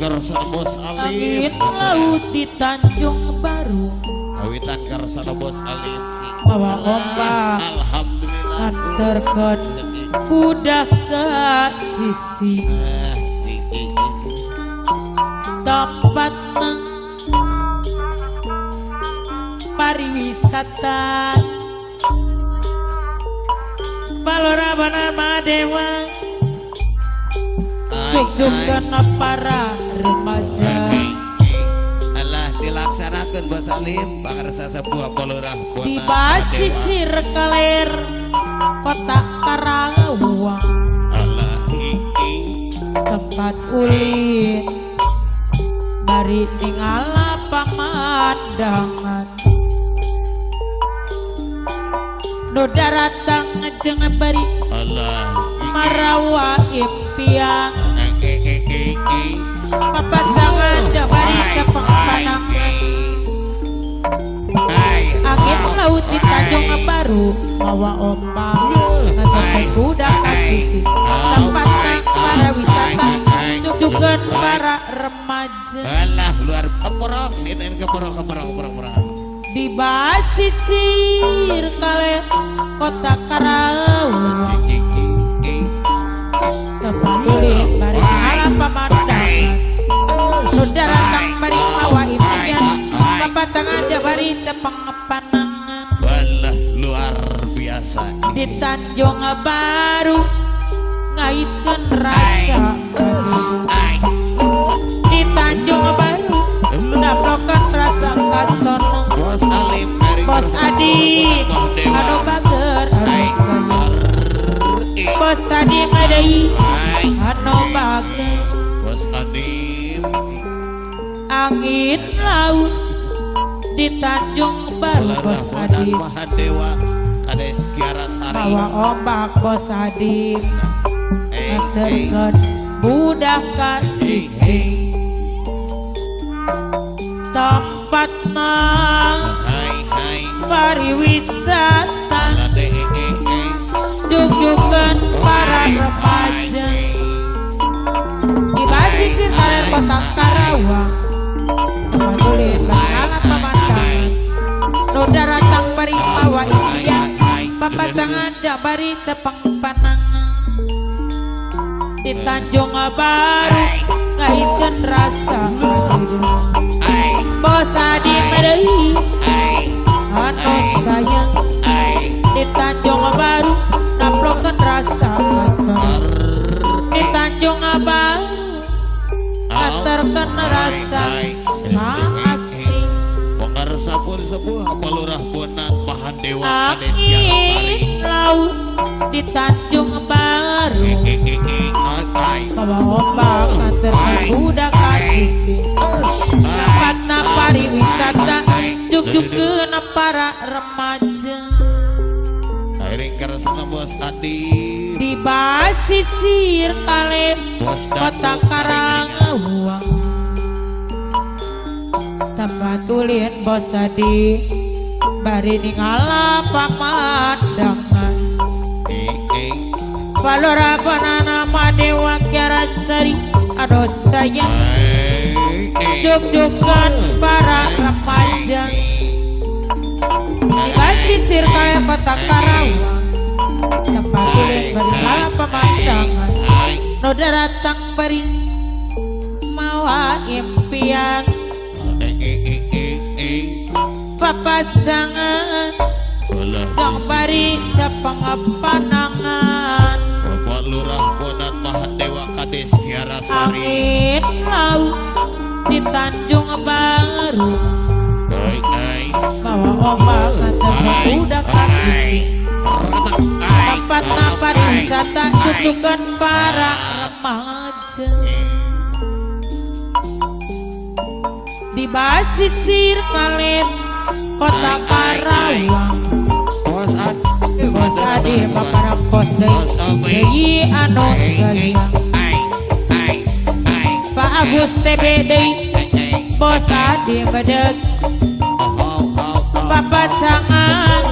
Garsana Bos Angin Alim laut di Tanjung Baru Awitan Garsana Bos Alim bawa ombak Alhamdulillah antarkan udah ke sisi tempat pariwisata Balorabana Madewa cuk-cukan para remaja Allah dilaksanakan Bos Alim Bakarsa sebuah Balorah di basisir kaler kota Karawang Allah tempat ulin bari ningala pamandangan nu daratang jeung bari Allah marawa impian papasangan jabari kapangpanangan angin laut di Tanjung Baru bawa ombak ngajak budak kasih tempatnya para wisata cucukan para remaja Allah luar keporok sini keporok di basisir kale kota Karawang tempat kulit bari alam pemandangan saudara tang bari mawa impian papasangan jabari cepeng panangan Allah luar biasa di Tanjung Baru ngaitkan rasa di Tanjung Baru mendapatkan rasa kasonong Bos Alim Bos Adi anu bager anu sayang Bos Adi ngadai anu bager Bos Adim angin laut di Tanjung Baru Bos Adi Mahadewa Kades Kiara Sari bawa ombak Bos Adi nganterkeun budak kasih tempatna Hai pariwisata jujukan para remaja di basisir kaler kota Karawang tempat kulit beralat pemandangan nu daratang bari mawa impian papasangan jabari cepeng panangan di Tanjung Baru ngaitkeun rasa Bos Adi Medei anu sayang di Tanjung Baru naplokeun rasa kasar di Tanjung Baru nganterkeun rasa maasih Pengarsa pun sebuah Balorah Bonan Mahadewa Kades Kiara Sari angin laut di Tanjung Baru bawa ombak nganterkeun budak kasih tempatna pariwisata juk-jukeun para remaja Airing Garsana Bos Adi di basisir kale kota Karawang tempat ulin Bos Adi bari ningala pamandangan Balorabana Madewa Kiara Sari anu sayang juk-jukan para remaja di basisir kaya kota Karawang tempat kulit bari malam pemandangan nu daratang bari mawa impian papasangan jong bari cepeng panangan Bapak Lurah Bonan Mahadewa Kades Kiara Sari angin laut di Tanjung Baru bawa ombak nganterkeun budak kasih tempatna pariwisata cucukan para remaja di basisir kalet kota Karawang Bos Adi para pos deui anu sayang Pak Agus TBD Bos Adi bedeg papasangan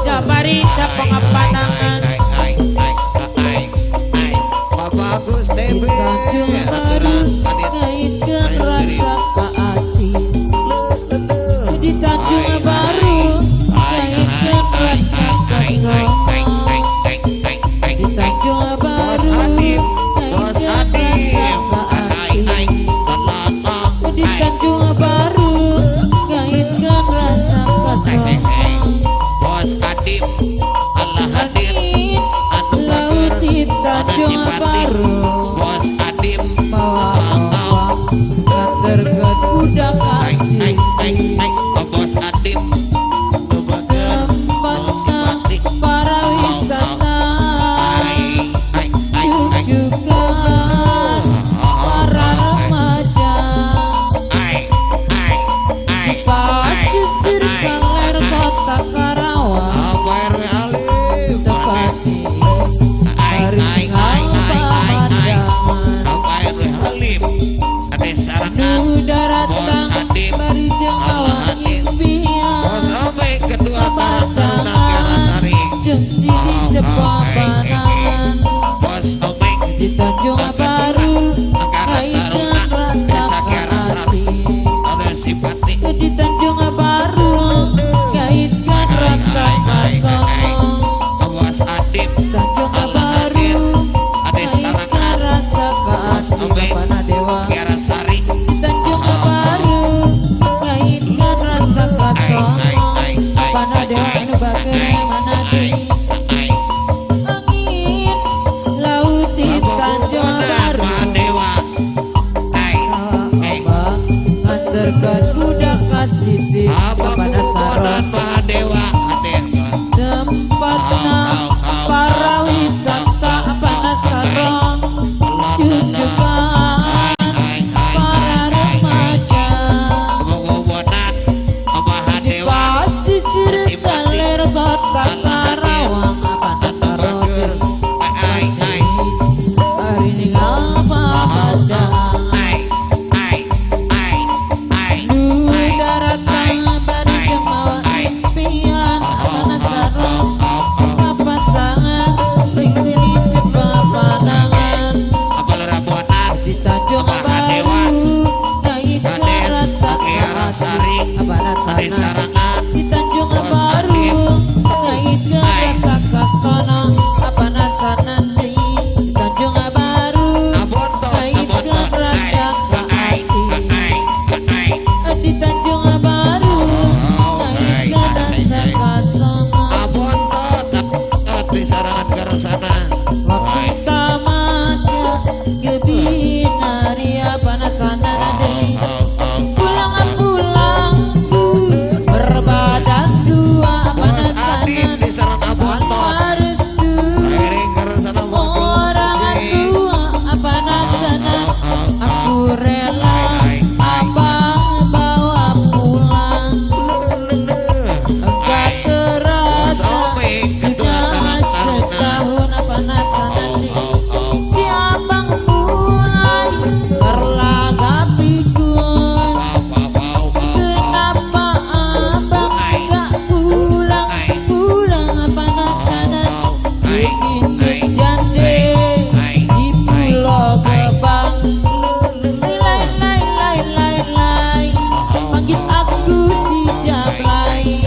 jabari cepeng panangan Bapak Agus TB Tanjung Baru ngait panangan Bos Omeng di Tanjung Baru kaitkan rasa kasih ada simpati di Tanjung Baru kaitkan rasa kasih Bos Adip Tanjung Baru kaitkan rasa kasih Pana Dewa Kiara Sari Tanjung Baru kaitkan rasa kasih Pana Dewa anu bagaimana deui angin laut di Tanjung Baru Dewa abang nganterkeun budak ka sisi Pana Sarong Dewa tempatna para wisata Pana Sarong jujukan para remaja di pasisir galer kota Karawang Pana Sarong hari ini ngapa ada lu daratan bari jemawa impian Pana Sarong papasangan ring sini cepat panangan di Tanjung Baru kaitkan rasa kasih Pana Sarong di Tanjung Baru kaitkan rasa kasona Pana Sanan di Tanjung Baru kaitkan rasa kasih di Tanjung Baru kaitkan rasa kasona di sarangan karosana waktu tamasya gebinaria Pana Sanan deui pulang berbadan dua Pana Sanan di sarang harus orang tua Pana Sanan aku rela abang bawa pulang enggak terasa sudah setahun Pana Sanan si abang mulai berlagak pikun kenapa abang enggak pulang Pana Sanan ingin jande di Pulau Gebang lai panggil aku si Jablay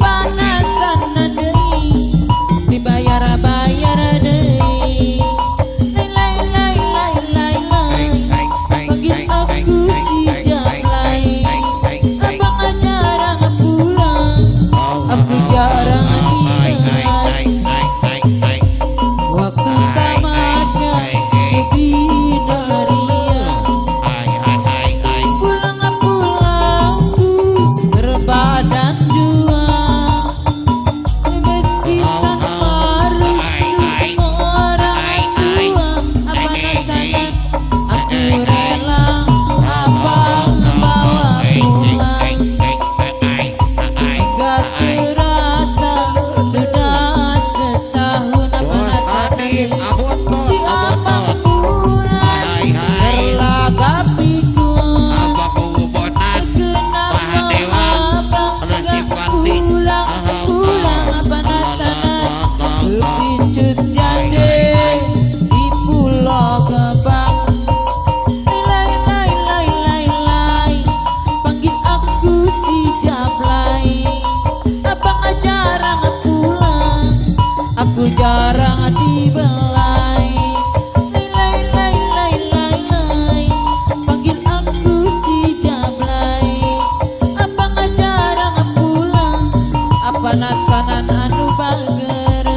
Pana Sanan deui dibayar deui lai panggil aku si Jablay abang jarang pulang aku jarang diingat waktu tamasya gebinaria pulang berbadan dua meski tanpa harus orang tua Pana Sanan aku rela abang bawa pulang gak terasa sudah setahun Pana Sanan si abang mulai berlagak pikun kenapa abang gak pulang Pana Sanan kepincut jande di Pulau Gebang lai panggil aku si Jablay abang jarang pulang aku jarang dibelai lai panggil aku si Jablay abang jarang pulang Pana Sanan anu bager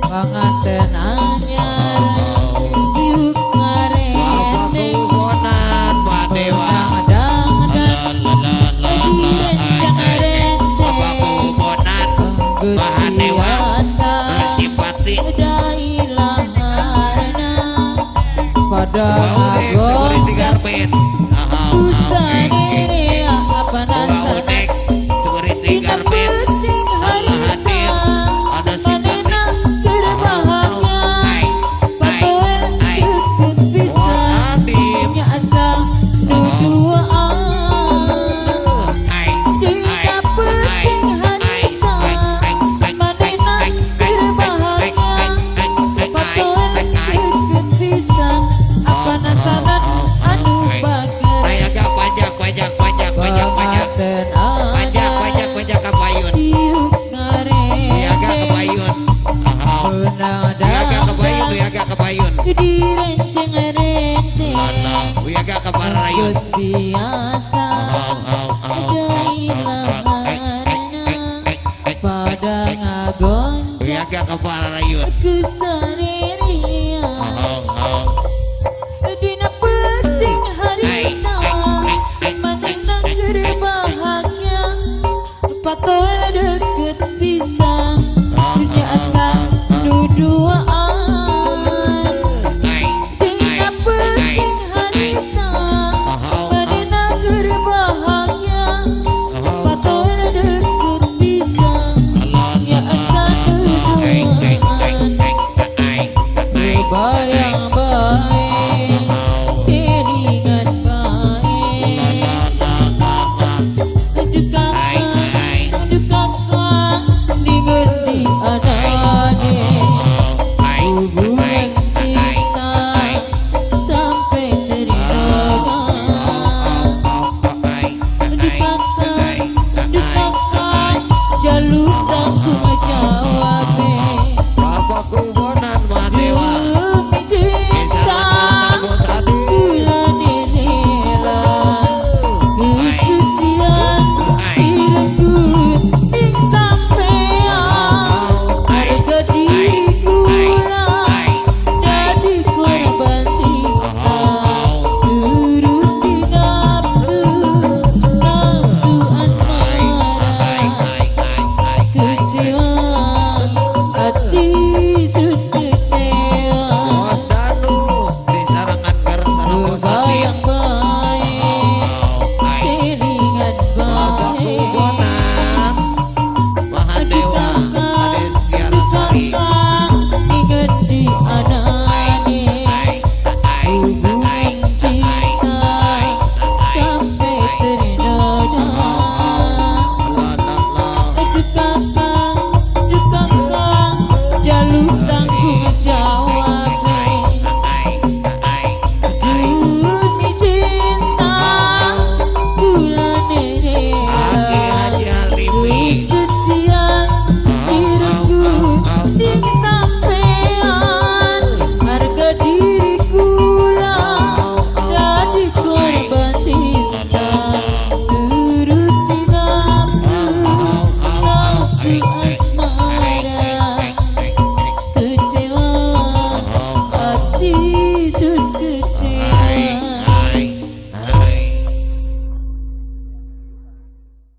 panganten anyar diuk ngarendeng dang Gusti asa udah ilang arena pada ngagong usaha diri Pana Sanan kita penting harita manena gerbahagia pator deket pisan nya asa duduaan dina penting harita manena ka kepala rayun. Kesareria Oh. dina penting harita maneh nangger bahagia patoel dek